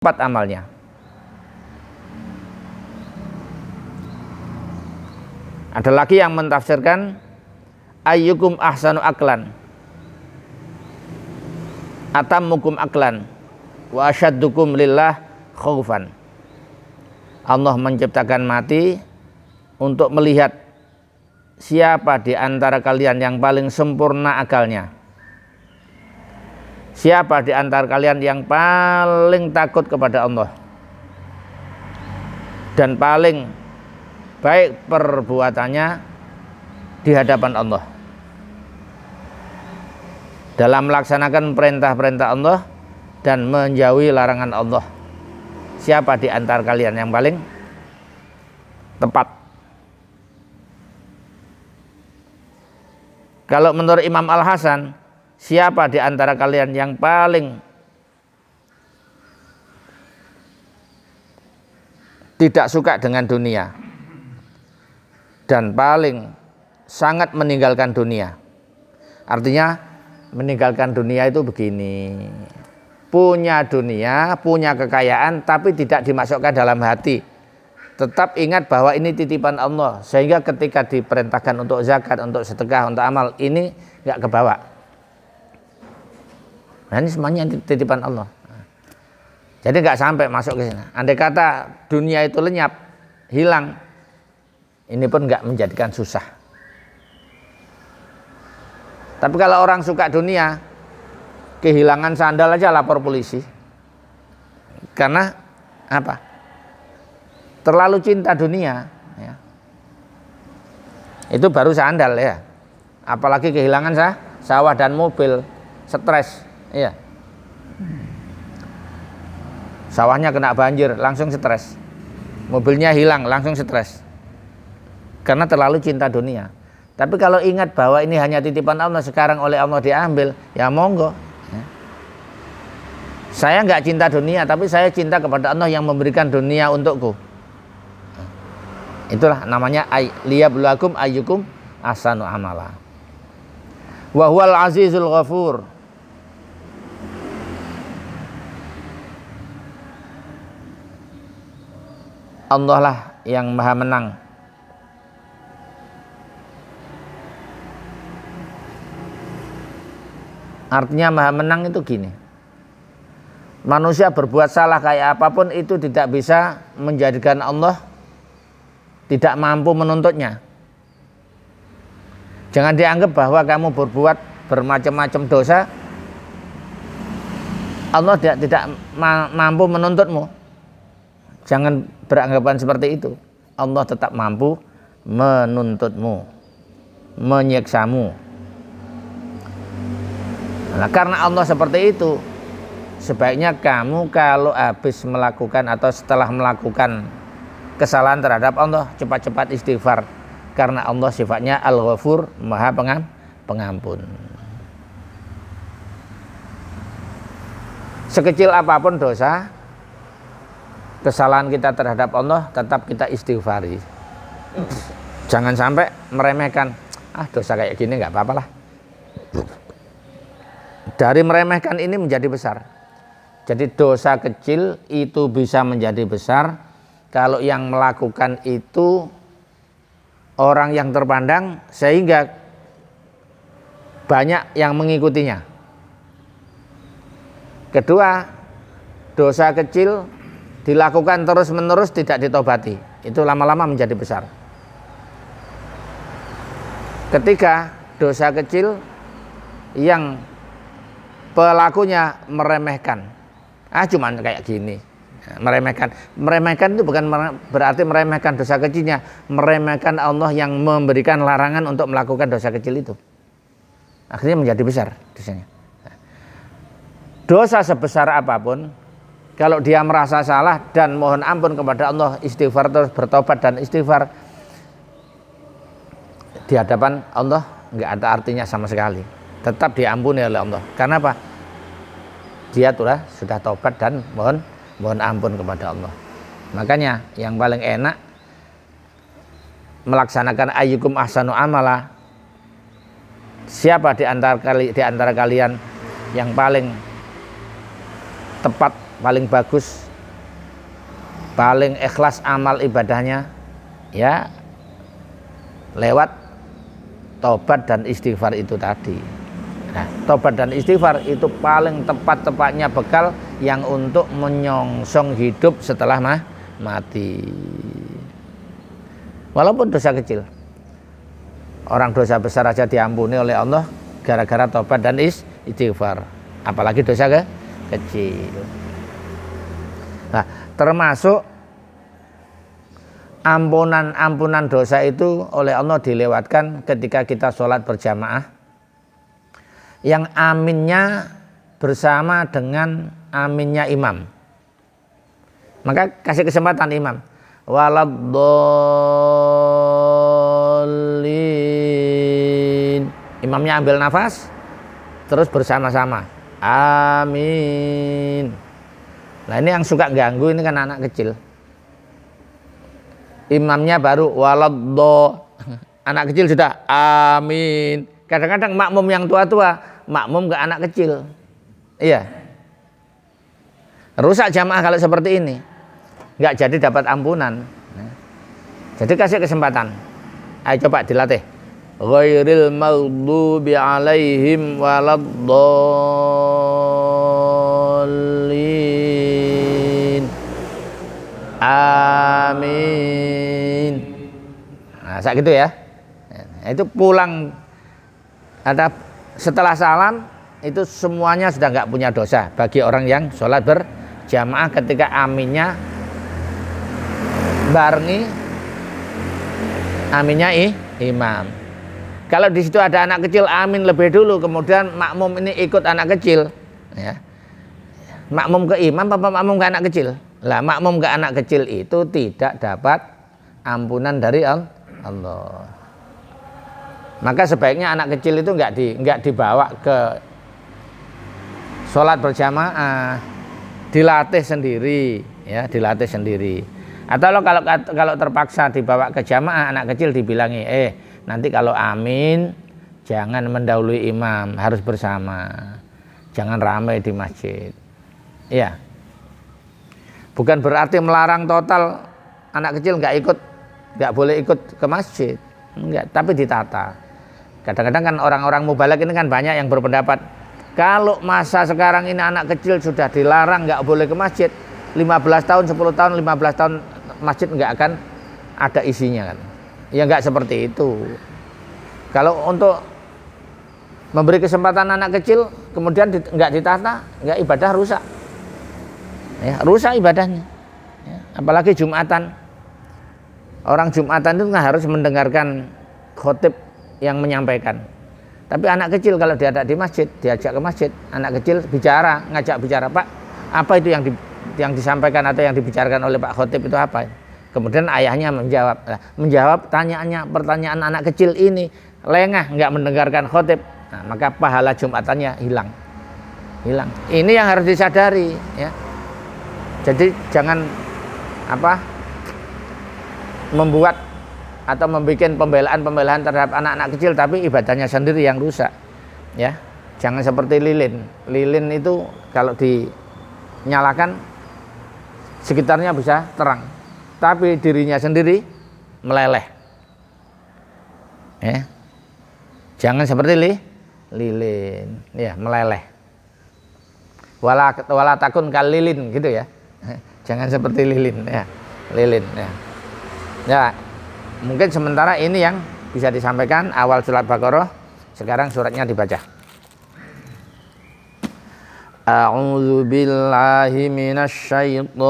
tepat amalnya. Ada lagi yang mentafsirkan ayyukum ahsanu aklan, atammukum aklan, wa asyaddukum lillah khaufan. Allah menciptakan mati untuk melihat siapa di antara kalian yang paling sempurna akalnya, siapa di antara kalian yang paling takut kepada Allah dan paling baik perbuatannya di hadapan Allah dalam melaksanakan perintah-perintah Allah dan menjauhi larangan Allah. Siapa di antara kalian yang paling tepat? Kalau menurut Imam Al-Hasan, siapa di antara kalian yang paling tidak suka dengan dunia dan paling sangat meninggalkan dunia? Artinya meninggalkan dunia itu begini: punya dunia, punya kekayaan, tapi tidak dimasukkan dalam hati. Tetap ingat bahwa ini titipan Allah, sehingga ketika diperintahkan untuk zakat, untuk sedekah, untuk amal, ini nggak kebawa. Nah, ini semuanya titipan Allah. Jadi nggak sampai masuk ke sini. Andai kata dunia itu lenyap, hilang, ini pun nggak menjadikan susah. Tapi kalau orang suka dunia, kehilangan sandal aja lapor polisi. Karena apa? Terlalu cinta dunia, ya. Itu baru sandal, ya. Apalagi kehilangan sawah dan mobil, stres, ya. Sawahnya kena banjir, langsung stres. Mobilnya hilang, langsung stres. Karena terlalu cinta dunia. Tapi kalau ingat bahwa ini hanya titipan Allah, sekarang oleh Allah diambil, ya monggo. Ya. Saya nggak cinta dunia, tapi saya cinta kepada Allah yang memberikan dunia untukku. Itulah namanya liyabluwakum ayyukum ahsanu amala. Wa huwal azizul ghafur. Allah lah yang maha menang. Artinya maha menang itu gini: manusia berbuat salah kayak apapun itu tidak bisa menjadikan Allah tidak mampu menuntutnya. Jangan dianggap bahwa kamu berbuat bermacam-macam dosa, Allah tidak mampu menuntutmu. Jangan beranggapan seperti itu. Allah tetap mampu menuntutmu, menyiksamu. Nah, karena Allah seperti itu, sebaiknya kamu kalau habis melakukan atau setelah melakukan kesalahan terhadap Allah, cepat-cepat istighfar. Karena Allah sifatnya Al-Ghafur, Maha Pengampun. Sekecil apapun dosa, kesalahan kita terhadap Allah, tetap kita istighfari. Jangan sampai meremehkan, dosa kayak gini nggak apa-apa lah. Dari meremehkan ini menjadi besar. Jadi dosa kecil itu bisa menjadi besar kalau yang melakukan itu orang yang terpandang, sehingga banyak yang mengikutinya. Kedua, dosa kecil dilakukan terus-menerus tidak ditobati, itu lama-lama menjadi besar. Ketiga, dosa kecil yang pelakunya meremehkan, cuman kayak gini. Meremehkan itu bukan berarti meremehkan dosa kecilnya, meremehkan Allah yang memberikan larangan untuk melakukan dosa kecil itu. Akhirnya menjadi besar dosanya. Dosa sebesar apapun, kalau dia merasa salah dan mohon ampun kepada Allah, istighfar terus, bertobat dan istighfar, di hadapan Allah nggak ada artinya sama sekali. Tetap diampuni oleh Allah. Karena apa? Dia sudah tobat dan mohon ampun kepada Allah. Makanya yang paling enak melaksanakan ayyukum ahsanu amala. Siapa di antara kalian yang paling tepat, paling bagus paling ikhlas amal ibadahnya ya lewat tobat dan istighfar itu tadi. Nah, tobat dan istighfar itu paling tepat-tepatnya bekal yang untuk menyongsong hidup setelah mati. Walaupun dosa kecil, orang dosa besar aja diampuni oleh Allah gara-gara tobat dan istighfar, apalagi dosa kecil. Nah, termasuk ampunan dosa itu oleh Allah dilewatkan ketika kita sholat berjamaah, yang aminnya bersama dengan aminnya imam. Maka kasih kesempatan imam. Waladdallin. Imamnya ambil nafas, terus bersama-sama. Amin. Nah, ini yang suka ganggu ini kan anak kecil. Imamnya baru waladdo, anak kecil sudah amin. Kadang-kadang makmum yang tua-tua, makmum ke anak kecil. Iya. Rusak jamaah kalau seperti ini. Enggak jadi dapat ampunan. Jadi kasih kesempatan. Ayo coba dilatih. Ghairil maghdubi alaihim waladdallin. Amin. Nah, saat gitu ya. Nah, itu pulang ada setelah salam itu semuanya sudah nggak punya dosa bagi orang yang sholat berjamaah ketika aminnya barengi aminnya imam. Kalau di situ ada anak kecil, amin lebih dulu, kemudian makmum ini ikut anak kecil, ya. Makmum ke imam apa makmum ke anak kecil? Lah, makmum ke anak kecil itu tidak dapat ampunan dari Allah. Maka sebaiknya anak kecil itu enggak dibawa ke sholat berjamaah, dilatih sendiri, ya, dilatih sendiri. Atau kalau terpaksa dibawa ke jamaah, anak kecil dibilangi, nanti kalau amin jangan mendahului imam, harus bersama, jangan ramai di masjid. Ya, bukan berarti melarang total anak kecil nggak boleh ikut ke masjid, enggak, tapi ditata. Kadang-kadang kan orang-orang mubalagh ini kan banyak yang berpendapat kalau masa sekarang ini anak kecil sudah dilarang nggak boleh ke masjid, 15 tahun, 10 tahun, 15 tahun masjid nggak akan ada isinya kan. Ya nggak seperti itu. Kalau untuk memberi kesempatan anak kecil kemudian nggak ditata, nggak, ibadah rusak. Ya, rusak ibadahnya. Ya, apalagi Jumatan. Orang Jumatan itu nggak harus mendengarkan khotib yang menyampaikan. Tapi anak kecil kalau diajak di masjid, diajak ke masjid, anak kecil bicara, ngajak bicara, Pak, apa itu yang disampaikan atau yang dibicarakan oleh Pak Khotib itu apa? Kemudian ayahnya menjawab pertanyaan anak kecil ini, lengah, nggak mendengarkan khotib, nah, maka pahala Jumatannya hilang. Ini yang harus disadari, ya. Jadi jangan membuat atau membuat pembelaan terhadap anak-anak kecil, tapi ibadahnya sendiri yang rusak, ya. Jangan seperti lilin. Lilin itu kalau dinyalakan sekitarnya bisa terang, tapi dirinya sendiri meleleh. Ya. Jangan seperti lilin, ya, meleleh. Wala takun kal lilin gitu ya. Jangan seperti lilin, ya. Lilin, ya. Ya, mungkin sementara ini yang bisa disampaikan awal surat Baqarah. Sekarang suratnya dibaca. A'udzu billahi minasy syaithanir